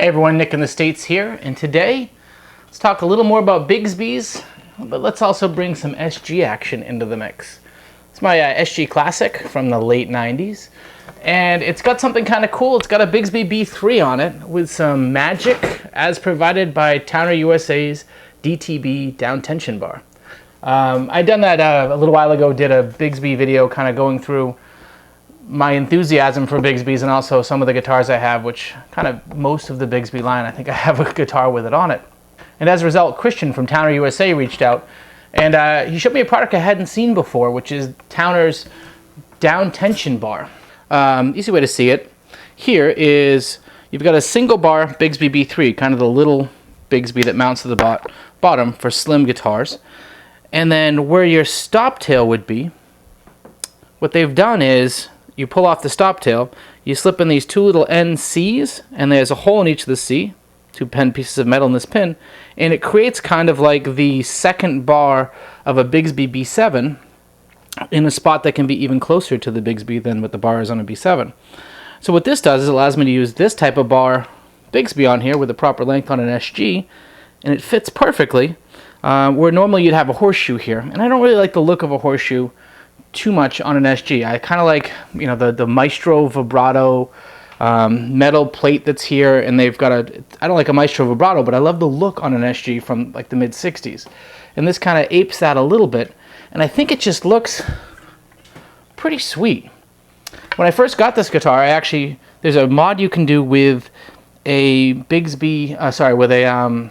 Hey everyone, Nick in the States here, and today let's talk a little more about Bigsby's, but let's also bring some SG action into the mix. It's my SG Classic from the late 90s, and it's got something kind of cool. It's got a Bigsby B3 on it with some magic as provided by Towner USA's DTB down tension bar. I'd done that a little while ago, did a Bigsby video kind of going through my enthusiasm for Bigsby's and also some of the guitars I have, which kind of most of the Bigsby line, I think I have a guitar with it on it. And as a result, Christian from Towner USA reached out, and he showed me a product I hadn't seen before, which is Towner's down tension bar. Easy way to see it here is you've got a single bar Bigsby B3, kind of the little Bigsby that mounts to the bottom for slim guitars. And then where your stop tail would be, what they've done is you pull off the stop tail, you slip in these two little end C's, and there's a hole in each of the C, two pieces of metal in this pin, and it creates kind of like the second bar of a Bigsby B7 in a spot that can be even closer to the Bigsby than what the bar is on a B7. So what this does is it allows me to use this type of bar Bigsby on here with the proper length on an SG, and it fits perfectly, where normally you'd have a horseshoe here. And I don't really like the look of a horseshoe too much on an SG. I kind of like, you know, the Maestro vibrato metal plate that's here, and they've got I don't like a Maestro vibrato, but I love the look on an SG from like the mid 60s. And this kind of apes that a little bit, and I think it just looks pretty sweet. When I first got this guitar, there's a mod you can do with a Bigsby, with a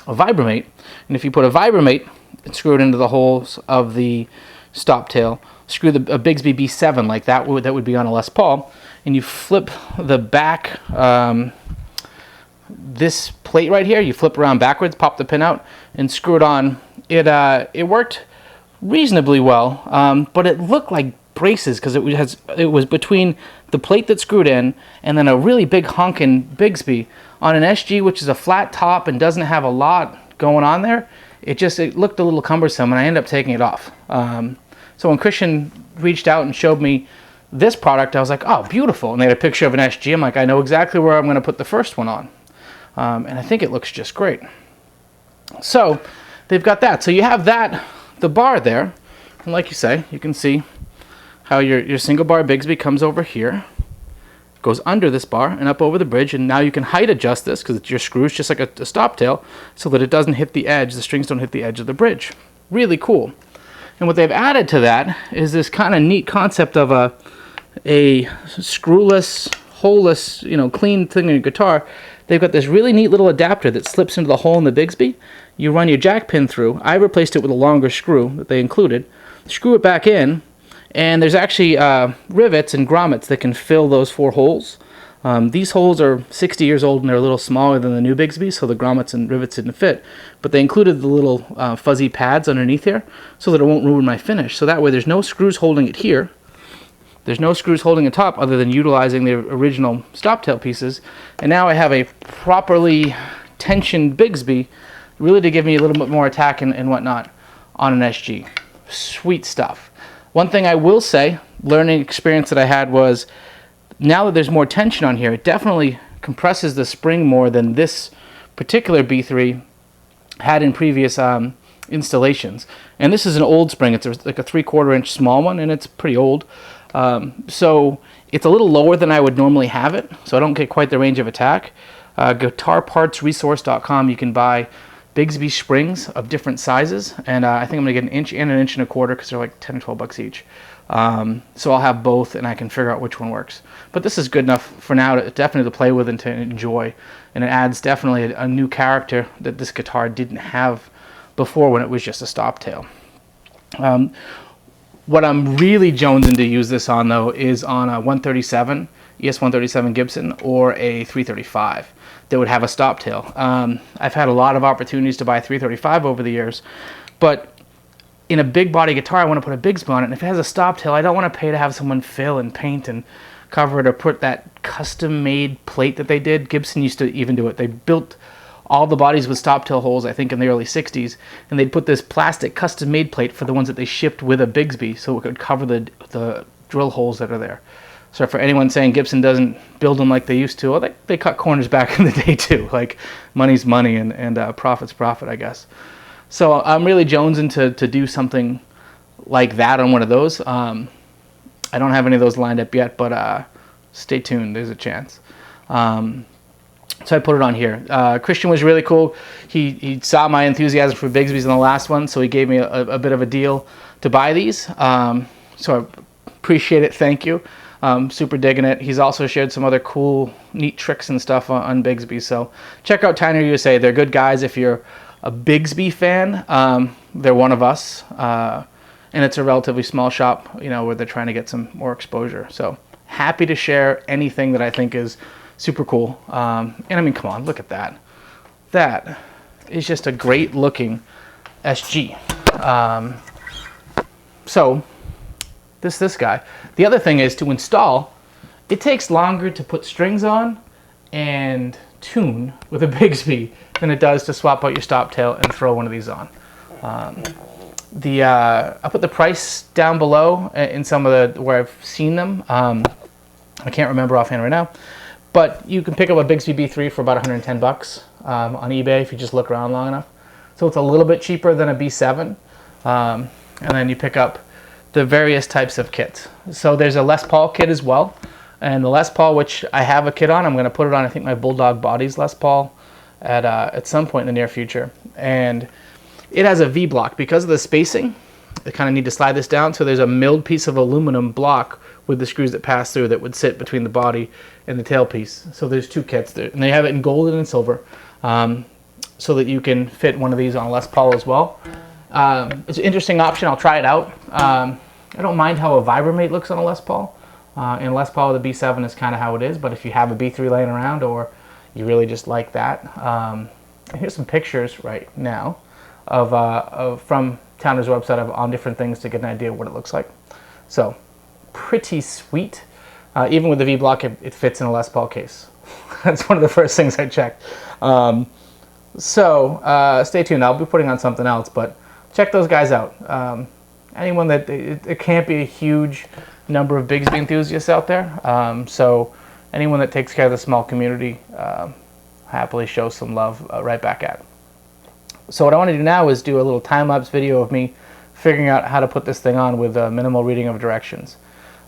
vibramate, and if you put a vibramate and screw it into the holes of the stop tail, screw a Bigsby B7 like that would be on a Les Paul, and you flip the back, this plate right here, you flip around backwards, pop the pin out, and screw it on. It worked reasonably well, but it looked like braces because it was between the plate that screwed in and then a really big honking Bigsby on an SG, which is a flat top and doesn't have a lot going on there. It looked a little cumbersome, and I ended up taking it off. So when Christian reached out and showed me this product, I was like, oh, beautiful. And they had a picture of an SG. I'm like, I know exactly where I'm going to put the first one on. And I think it looks just great. So they've got that. So you have the bar there. And like you say, you can see how your single bar Bigsby comes over here, goes under this bar and up over the bridge, and now you can height adjust this because your screws just like a stop tail so that it doesn't hit the edge, the strings don't hit the edge of the bridge. Really cool. And what they've added to that is this kind of neat concept of a screwless, holeless, clean thing in your guitar. They've got this really neat little adapter that slips into the hole in the Bigsby. You run your jack pin through. I replaced it with a longer screw that they included. Screw it back in, and there's actually rivets and grommets that can fill those 4 holes. These holes are 60 years old and they're a little smaller than the new Bigsby, so the grommets and rivets didn't fit. But they included the little fuzzy pads underneath here so that it won't ruin my finish. So that way there's no screws holding it here. There's no screws holding it top other than utilizing the original stop tail pieces. And now I have a properly tensioned Bigsby, really to give me a little bit more attack and whatnot on an SG. Sweet stuff. One thing I will say, learning experience that I had was, now that there's more tension on here, it definitely compresses the spring more than this particular B3 had in previous installations. And this is an old spring. It's like a 3/4 inch small one, and it's pretty old. So it's a little lower than I would normally have it, so I don't get quite the range of attack. GuitarPartsResource.com, you can buy Bigsby springs of different sizes, and I think I'm going to get 1 inch and 1.25 inches because they're like 10 or 12 bucks each. So I'll have both, and I can figure out which one works. But this is good enough for now to definitely to play with and to enjoy, and it adds definitely a new character that this guitar didn't have before when it was just a stop tail. What I'm really jonesing to use this on, though, is on a 137, ES-137 Gibson, or a 335 that would have a stop tail. I've had a lot of opportunities to buy a 335 over the years, but in a big body guitar, I want to put a Bigsby on it, and if it has a stop tail, I don't want to pay to have someone fill and paint and cover it or put that custom-made plate that they did. Gibson used to even do it. They built all the bodies with stop tail holes, I think, in the early 60s, and they'd put this plastic custom-made plate for the ones that they shipped with a Bigsby so it could cover the drill holes that are there. So for anyone saying Gibson doesn't build them like they used to, well, they cut corners back in the day too. Like, money's money and profit's profit, I guess. So I'm really jonesing to do something like that on one of those. I don't have any of those lined up yet, but stay tuned. There's a chance. So I put it on here. Christian was really cool. He saw my enthusiasm for Bigsby's in the last one, so he gave me a bit of a deal to buy these. So I appreciate it. Thank you. Super digging it. He's also shared some other cool, neat tricks and stuff on Bigsby. So check out Tyner USA. They're good guys. If you're a Bigsby fan, they're one of us. And it's a relatively small shop, where they're trying to get some more exposure. So happy to share anything that I think is super cool. And I mean, come on, look at that. That is just a great looking SG. So this guy. The other thing is, to install, it takes longer to put strings on and tune with a Bigsby than it does to swap out your stop tail and throw one of these on. I'll put the price down below in some of where I've seen them. I can't remember offhand right now, but you can pick up a Bigsby B3 for about 110 bucks on eBay if you just look around long enough. So it's a little bit cheaper than a B7, and then you pick up the various types of kits. So there's a Les Paul kit as well, and the Les Paul, which I have a kit on, I'm going to put it on, I think, my Bulldog Bodies Les Paul at some point in the near future. And it has a V-block. Because of the spacing, I kind of need to slide this down, so there's a milled piece of aluminum block with the screws that pass through that would sit between the body and the tailpiece. So there's two kits there, and they have it in gold and in silver, so that you can fit one of these on a Les Paul as well. It's an interesting option. I'll try it out. I don't mind how a Vibramate looks on a Les Paul. In Les Paul, the B7 is kind of how it is, but if you have a B3 laying around, or you really just like that, here's some pictures right now of from Towner's website on different things to get an idea of what it looks like. So pretty sweet. Even with the V-block, it fits in a Les Paul case. That's one of the first things I checked. So stay tuned. I'll be putting on something else, but check those guys out. Anyone that it can't be a huge number of Bigsby enthusiasts out there. So anyone that takes care of the small community, happily show some love right back at. So what I want to do now is do a little time-lapse video of me figuring out how to put this thing on with a minimal reading of directions.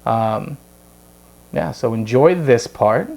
Yeah, so enjoy this part.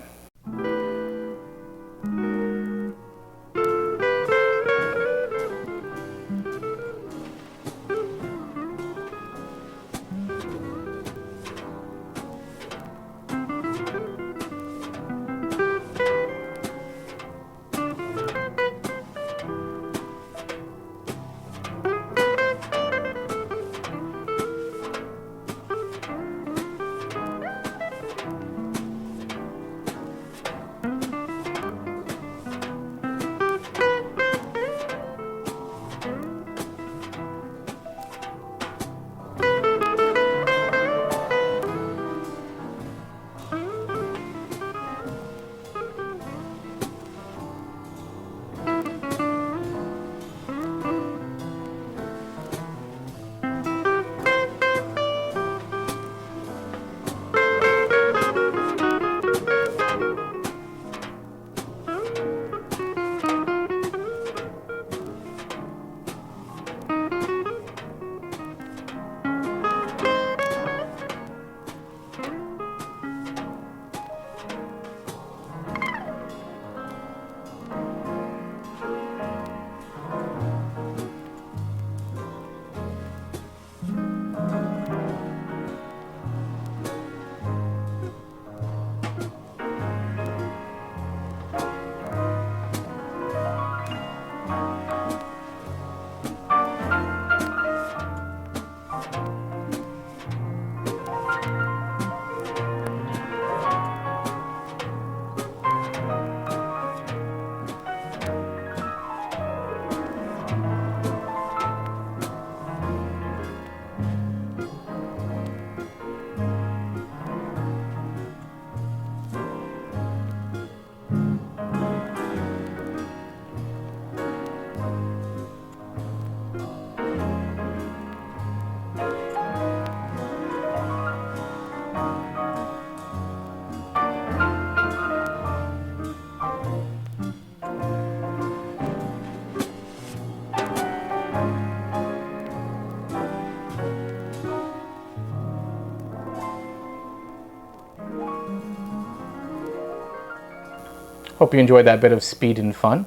hope you enjoyed that bit of speed and fun.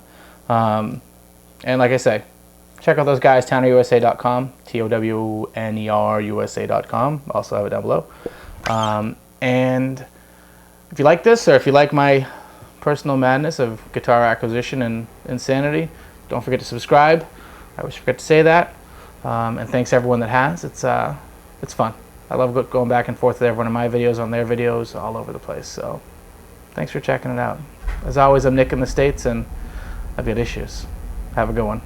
And like I say, check out those guys, townerusa.com, TOWNERUSA.com. Also have it down below. And if you like this, or if you like my personal madness of guitar acquisition and insanity, don't forget to subscribe. I always forget to say that. And thanks to everyone that has. It's fun. I love going back and forth with everyone in my videos, on their videos, all over the place. So thanks for checking it out. As always, I'm Nick in the States, and I've got issues. Have a good one.